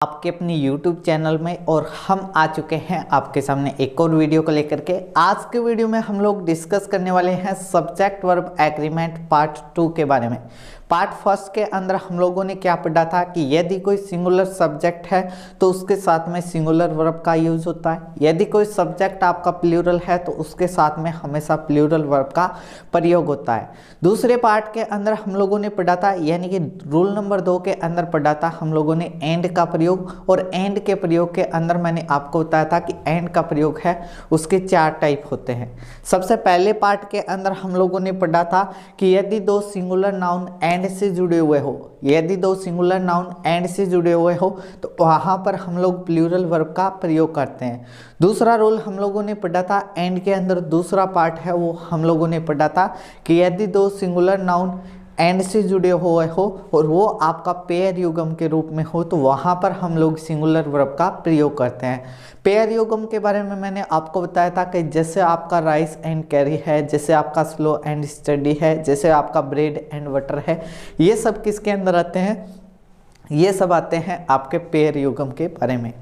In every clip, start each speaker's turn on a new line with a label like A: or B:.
A: आपके अपनी YouTube channel में और हम आ चुके हैं आपके सामने एक और वीडियो को लेकर के। आज के वीडियो में हम लोग डिस्कस करने वाले हैं सब्जेक्ट वर्ब एग्रीमेंट पार्ट 2 के बारे में। पार्ट फर्स्ट के अंदर हम लोगों ने क्या पढ़ा था कि यदि कोई सिंगुलर सब्जेक्ट है तो उसके साथ में सिंगुलर वर्ब का यूज होता है। यदि कोई सब्जेक्ट आपका प्लूरल है तो उसके साथ में हमेशा प्लूरल वर्ब का प्रयोग होता है। दूसरे पार्ट के अंदर हम लोगों ने पढ़ा था, यानी कि रूल नंबर 2 के अंदर पढ़ा था हम लोगों ने एंड का प्रयोग, और एंड के प्रयोग के अंदर मैंने आपको बताया था कि एंड का प्रयोग है उसके 4 टाइप होते हैं। सबसे पहले पार्ट के अंदर हम लोगों ने पढ़ा था कि यदि दो सिंगुलर नाउन एंड से जुड़े हुए हो, यदि दो सिंगुलर नाउन एंड से जुड़े हुए हो तो वहां पर हम लोग प्लूरल वर्ब का प्रयोग करते हैं। दूसरा रूल हम लोगों ने पढ़ा था एंड के अंदर, दूसरा पार्ट है वो हम लोगों ने पढ़ा था कि यदि दो सिंगुलर नाउन एंड से जुड़े हुए हो और वो आपका पेयर युगम के रूप में हो तो वहाँ पर हम लोग सिंगुलर वर्ब का प्रयोग करते हैं। पेयर युगम के बारे में मैंने आपको बताया था कि जैसे आपका राइस एंड कैरी है, जैसे आपका स्लो एंड स्टडी है, जैसे आपका ब्रेड एंड बटर है, ये सब किसके अंदर आते हैं? ये सब आते हैं आपके पेयर युगम के बारे में।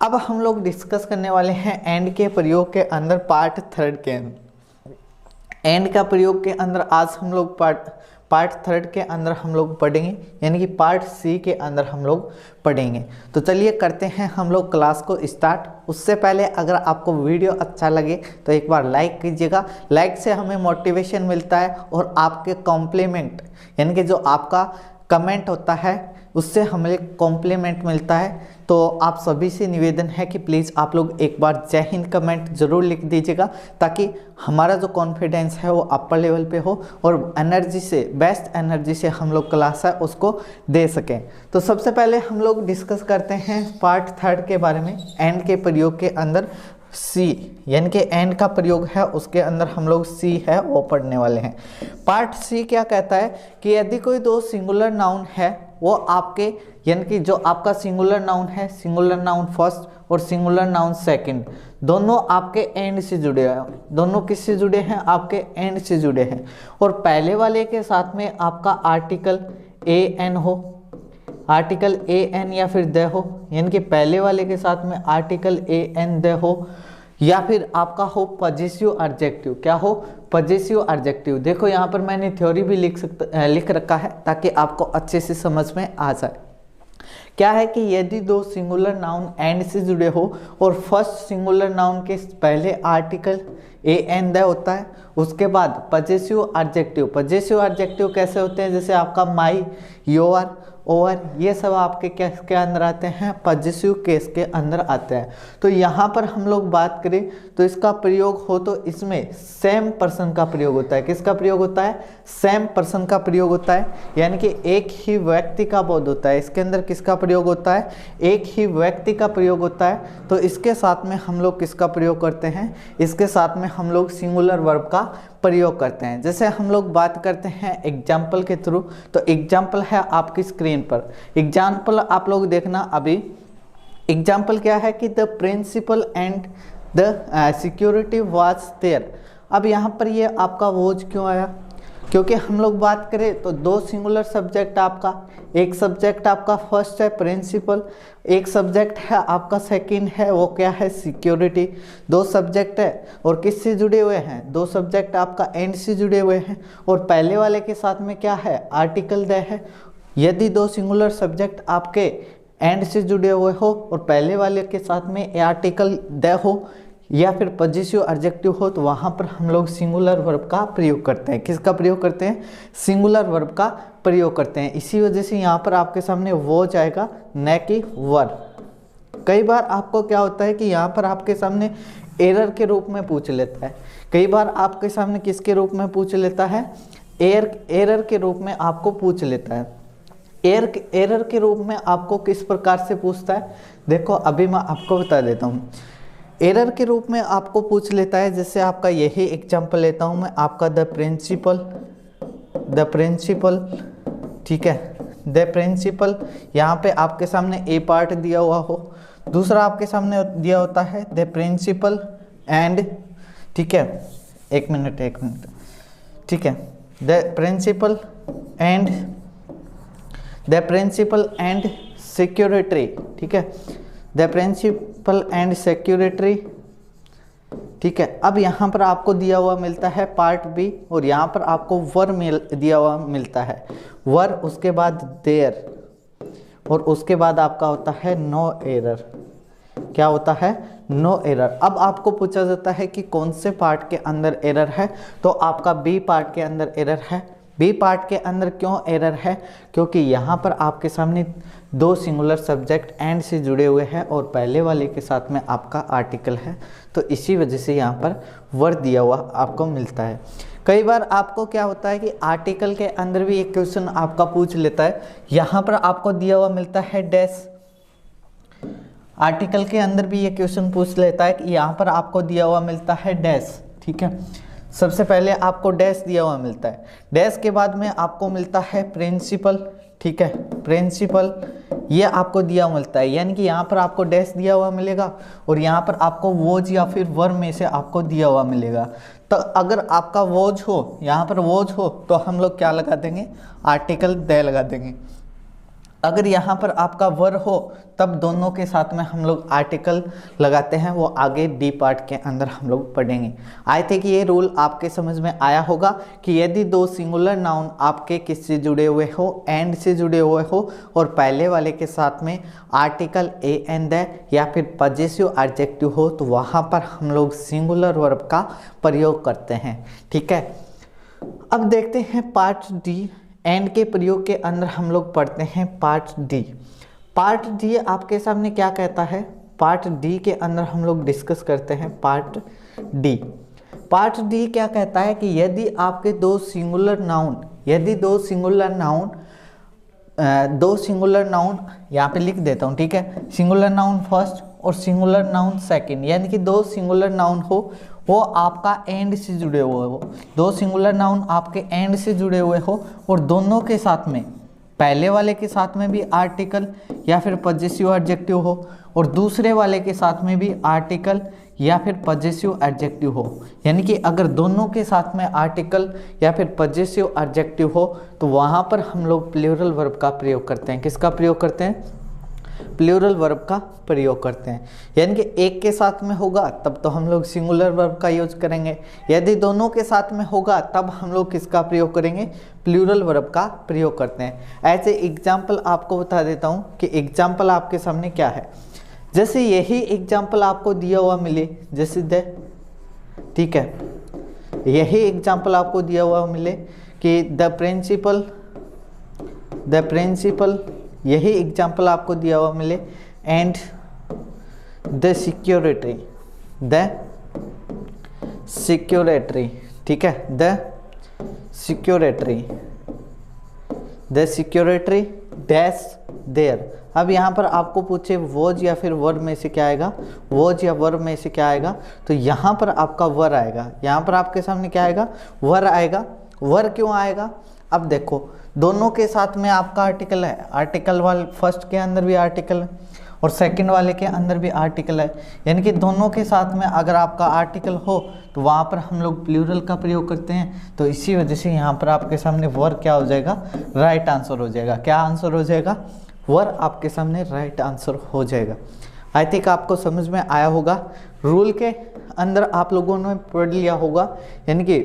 A: अब हम लोग डिस्कस करने वाले हैं एंड के प्रयोग के अंदर पार्ट 3 के अंदर। एंड का प्रयोग के अंदर आज हम लोग पार्ट 3 के अंदर हम लोग पढ़ेंगे, यानी कि पार्ट सी के अंदर हम लोग पढ़ेंगे। तो चलिए करते हैं हम लोग क्लास को स्टार्ट। उससे पहले अगर आपको वीडियो अच्छा लगे तो एक बार लाइक कीजिएगा। लाइक से हमें मोटिवेशन मिलता है और आपके कॉम्प्लीमेंट, यानी कि जो आपका कमेंट होता है उससे हमें कॉम्प्लीमेंट मिलता है। तो आप सभी से निवेदन है कि प्लीज़ आप लोग एक बार जय हिंद कमेंट ज़रूर लिख दीजिएगा, ताकि हमारा जो कॉन्फिडेंस है वो अपर लेवल पे हो और एनर्जी से, बेस्ट एनर्जी से हम लोग क्लास है उसको दे सकें। तो सबसे पहले हम लोग डिस्कस करते हैं पार्ट 3 के बारे में। एंड के प्रयोग के अंदर सी, यानी कि एंड का प्रयोग है उसके अंदर हम लोग सी है वो पढ़ने वाले हैं। पार्ट सी क्या कहता है कि यदि कोई दो सिंगुलर नाउन है वो आपके, यानी कि जो आपका सिंगुलर नाउन है, सिंगुलर नाउन फर्स्ट और सिंगुलर नाउन सेकंड, दोनों आपके एंड से जुड़े हैं। दोनों किससे जुड़े हैं? आपके एंड से जुड़े हैं। और पहले वाले के साथ में आपका आर्टिकल ए एन हो, आर्टिकल ए एन या फिर द हो, यानी कि पहले वाले के साथ में आर्टिकल ए एन द हो, या फिर आपका हो पजेसिव एडजेक्टिव। क्या हो? Possessive adjective. देखो यहाँ पर मैंने थ्योरी भी लिख रखा है ताकि आपको अच्छे से समझ में आ जाए। क्या है कि यदि दो सिंगुलर नाउन एंड से जुड़े हो और फर्स्ट सिंगुलर नाउन के पहले आर्टिकल ए एन द होता है, उसके बाद पजेसिव एडजेक्टिव। पजेसिव एडजेक्टिव कैसे होते हैं? जैसे आपका माई, योर, ओवर, ये सब आपके केस के अंदर आते हैं, पजेसिव केस के अंदर आते हैं। तो यहाँ पर हम लोग बात करें तो इसका प्रयोग हो तो इसमें सेम पर्सन का प्रयोग होता है। किसका प्रयोग होता है? सेम पर्सन का प्रयोग होता है, यानी कि एक ही व्यक्ति का बोध होता है। इसके अंदर किसका प्रयोग होता है? एक ही व्यक्ति का प्रयोग होता है। तो इसके साथ में हम लोग किसका प्रयोग करते हैं? इसके साथ में हम लोग सिंगुलर वर्ब का प्रयोग करते हैं। जैसे हम लोग बात करते हैं एग्जाम्पल के थ्रू, तो एग्जाम्पल है आपकी स्क्रीन पर। एग्जाम्पल आप लोग देखना अभी। एग्जाम्पल क्या है कि the principal and the security was there. अब यहाँ पर ये आपका वॉज क्यों आया? क्योंकि हम लोग बात करें तो दो सिंगुलर सब्जेक्ट आपका, एक सब्जेक्ट आपका फर्स्ट है प्रिंसिपल, एक सब्जेक्ट है आपका सेकंड है वो क्या है? सिक्योरिटी। दो सब्जेक्ट है और किससे जुड़े हुए हैं? दो सब्जेक्ट आपका एंड से जुड़े हुए हैं और पहले वाले के साथ में क्या है? आर्टिकल द है। यदि दो सिंगुलर सब्जेक्ट आपके एंड से जुड़े हुए हो और पहले वाले के साथ में आर्टिकल द हो या फिर पजेसिव एडजेक्टिव हो तो वहाँ पर हम लोग सिंगुलर वर्ब का प्रयोग करते हैं। किसका प्रयोग करते हैं? सिंगुलर वर्ब का प्रयोग करते हैं। इसी वजह से यहाँ पर आपके सामने वो जाएगा, न कि वर। कई बार आपको क्या होता है कि यहाँ पर आपके सामने एरर के रूप में पूछ लेता है। कई बार आपके सामने किसके रूप में पूछ लेता है? एरर के रूप में आपको पूछ लेता है। एरर के रूप में आपको किस प्रकार से पूछता है? देखो अभी मैं आपको बता देता हूँ। एरर के रूप में आपको पूछ लेता है, जैसे आपका यही एग्जांपल लेता हूँ मैं, आपका द प्रिंसिपल, ठीक है, द प्रिंसिपल। यहाँ पे आपके सामने ए पार्ट दिया हुआ हो, दूसरा आपके सामने दिया होता है द प्रिंसिपल एंड, ठीक है, एक मिनट, ठीक है, द प्रिंसिपल एंड सिक्योरिटी, ठीक है, द प्रिंसिपल एंड सिक्योरिटी, ठीक है। अब यहाँ पर आपको दिया हुआ मिलता है पार्ट बी, और यहाँ पर आपको वर दिया हुआ मिलता है वर, उसके बाद देयर, और उसके बाद आपका होता है नो एरर। क्या होता है? No error. अब आपको पूछा जाता है कि कौन से पार्ट के अंदर एरर है, तो आपका बी पार्ट के अंदर एरर है। बी पार्ट के अंदर क्यों एरर है? क्योंकि यहाँ पर आपके सामने दो सिंगुलर सब्जेक्ट एंड से जुड़े हुए हैं और पहले वाले के साथ में आपका आर्टिकल है, तो इसी वजह से यहाँ पर वर्ड दिया हुआ आपको मिलता है। कई बार आपको क्या होता है कि आर्टिकल के अंदर भी एक क्वेश्चन आपका पूछ लेता है, यहाँ पर आपको दिया हुआ मिलता है डैश। आर्टिकल के अंदर भी ये क्वेश्चन पूछ लेता है कि यहाँ पर आपको दिया हुआ मिलता है डैश, ठीक है। सबसे पहले आपको डैश दिया हुआ मिलता है, डैश के बाद में आपको मिलता है प्रिंसिपल, ठीक है, प्रिंसिपल ये आपको दिया हुआ मिलता है, यानी कि यहाँ पर आपको डैश दिया हुआ मिलेगा और यहाँ पर आपको वोज या फिर वर में से आपको दिया हुआ मिलेगा। तो अगर आपका वोज हो, यहाँ पर वोज हो, तो हम लोग क्या लगा देंगे? आर्टिकल दे लगा देंगे। अगर यहाँ पर आपका वर हो, तब दोनों के साथ में हम लोग आर्टिकल लगाते हैं, वो आगे डी पार्ट के अंदर हम लोग पढ़ेंगे। आई थिंक ये रूल आपके समझ में आया होगा कि यदि दो सिंगुलर नाउन आपके किससे जुड़े हुए हो? एंड से जुड़े हुए हो, और पहले वाले के साथ में आर्टिकल ए एंड द या फिर पजेसिव एडजेक्टिव हो, तो वहाँ पर हम लोग सिंगुलर वर्ब का प्रयोग करते हैं, ठीक है। अब देखते हैं पार्ट डी। एंड के प्रयोग के अंदर हम लोग पढ़ते हैं पार्ट डी। पार्ट डी आपके सामने क्या कहता है? पार्ट डी के अंदर हम लोग डिस्कस करते हैं पार्ट डी। पार्ट डी क्या कहता है कि यदि आपके दो सिंगुलर नाउन यहाँ पे लिख देता हूँ, ठीक है, सिंगुलर नाउन फर्स्ट और सिंगुलर नाउन सेकंड, यानी कि दो सिंगुलर नाउन हो, वो आपका एंड से जुड़े हुए हो, दो सिंगुलर नाउन आपके एंड से जुड़े हुए हो, और दोनों के साथ में पहले वाले के साथ में भी आर्टिकल या फिर पजेसिव एडजेक्टिव हो, और दूसरे वाले के साथ में भी आर्टिकल या फिर पजेसिव एडजेक्टिव हो। यानी कि अगर दोनों के साथ में आर्टिकल या फिर पजेसिव एडजेक्टिव हो, तो वहाँ पर हम लोग प्लूरल वर्ब का प्रयोग करते हैं। किसका प्रयोग करते हैं? प्लूरल वर्ब का प्रयोग करते हैं। यानी कि एक के साथ में होगा तब तो हम लोग सिंगुलर वर्ब का यूज करेंगे, यदि दोनों के साथ में होगा तब हम लोग किसका प्रयोग करेंगे? प्लूरल वर्ब का प्रयोग करते हैं। ऐसे एग्जाम्पल आपको बता देता हूँ कि एग्जाम्पल आपके सामने क्या है। जैसे यही एग्जाम्पल आपको दिया हुआ मिले, जैसे द, ठीक है, यही एग्जाम्पल आपको दिया हुआ मिले कि द प्रिंसिपल, यही एग्जाम्पल आपको दिया हुआ मिले एंड द सिक्योरिटी, ठीक है, द सिक्योरिटी डैश देयर। अब यहाँ पर आपको पूछे वोज या फिर वर में से क्या आएगा? वोज या वर में से क्या आएगा? तो यहाँ पर आपका वर आएगा। यहाँ पर आपके सामने क्या आएगा? वर आएगा। वर क्यों आएगा? अब देखो, दोनों के साथ में आपका आर्टिकल है, आर्टिकल वाले फर्स्ट के अंदर भी आर्टिकल है और सेकंड वाले के अंदर भी आर्टिकल है, यानी कि दोनों के साथ में अगर आपका आर्टिकल हो तो वहाँ पर हम लोग प्लूरल का प्रयोग करते हैं। तो इसी वजह से यहाँ पर आपके सामने वर क्या हो जाएगा? राइट आंसर हो जाएगा। क्या आंसर हो जाएगा? वर आपके सामने राइट आंसर हो जाएगा। आई थिंक आपको समझ में आया होगा। रूल के अंदर आप लोगों ने पढ़ लिया होगा, यानी कि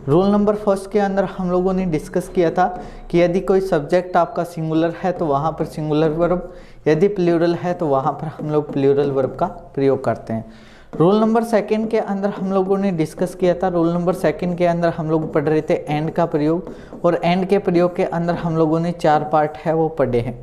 A: रूल नंबर फर्स्ट के अंदर हम लोगों ने डिस्कस किया था कि यदि कोई सब्जेक्ट आपका सिंगुलर है तो वहाँ पर सिंगुलर वर्ब, यदि प्लूरल है तो वहाँ पर हम लोग प्लूरल वर्ब का प्रयोग करते हैं। रूल नंबर सेकंड के अंदर हम लोगों ने डिस्कस किया था। रूल नंबर सेकंड के अंदर हम लोग पढ़ रहे थे एंड का प्रयोग, और एंड के प्रयोग के अंदर हम लोगों ने 4 पार्ट है वो पढ़े हैं।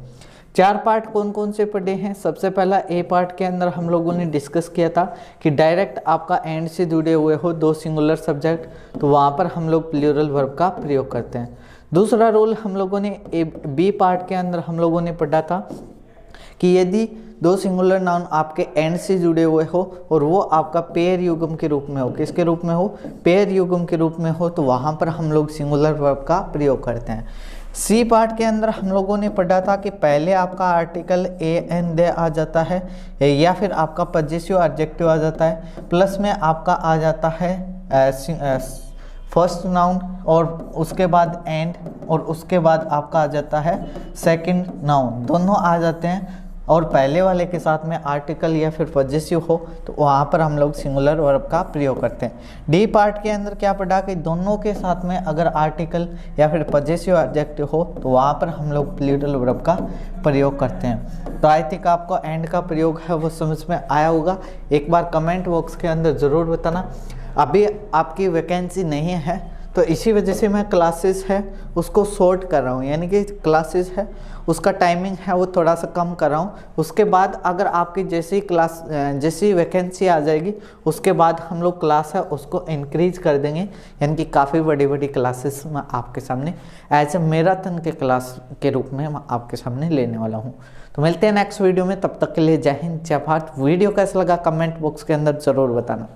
A: 4 पार्ट कौन कौन से पढ़े हैं? सबसे पहला ए पार्ट के अंदर हम लोगों ने डिस्कस किया था कि डायरेक्ट आपका एंड से जुड़े हुए हो दो सिंगुलर सब्जेक्ट, तो वहाँ पर हम लोग प्लूरल वर्ब का प्रयोग करते हैं। दूसरा रूल हम लोगों ने बी पार्ट के अंदर हम लोगों ने पढ़ा था कि यदि दो सिंगुलर नाउन आपके एंड से जुड़े हुए हो और वो आपका पेयर युग्म के रूप में हो, किसके रूप में हो? पेयर युग्म के रूप में हो, तो वहाँ पर हम लोग सिंगुलर वर्ब का प्रयोग करते हैं। सी पार्ट के अंदर हम लोगों ने पढ़ा था कि पहले आपका आर्टिकल ए एंड दे आ जाता है, या फिर आपका पजेसिव एडजेक्टिव आ जाता है, प्लस में आपका आ जाता है फर्स्ट नाउन और उसके बाद एंड और उसके बाद आपका आ जाता है सेकंड नाउन, दोनों आ जाते हैं। और पहले वाले के साथ में आर्टिकल या फिर पॉजेसिव हो तो वहाँ पर हम लोग सिंगुलर वर्ब का प्रयोग करते हैं। डी पार्ट के अंदर क्या पढ़ा कि दोनों के साथ में अगर आर्टिकल या फिर पॉजेसिव एडजेक्टिव हो तो वहाँ पर हम लोग प्लूरल वर्ब का प्रयोग करते हैं। तो आई थिंक आपको एंड का प्रयोग है वो समझ में आया होगा। एक बार कमेंट बॉक्स के अंदर ज़रूर बताना। अभी आपकी वैकेंसी नहीं है तो इसी वजह से मैं क्लासेस है उसको शॉर्ट कर रहा हूँ, यानी कि क्लासेस है उसका टाइमिंग है वो थोड़ा सा कम कर रहा हूँ। उसके बाद अगर आपकी जैसी वैकेंसी आ जाएगी उसके बाद हम लोग क्लास है उसको इंक्रीज कर देंगे, यानी कि काफ़ी बड़ी बड़ी क्लासेस मैं आपके सामने एज ए मैराथन के क्लास के रूप में मैं आपके सामने लेने वाला हूँ। तो मिलते हैं नेक्स्ट वीडियो में, तब तक के लिए जय हिंद जय भारत। वीडियो कैसा लगा कमेंट बॉक्स के अंदर ज़रूर बताना।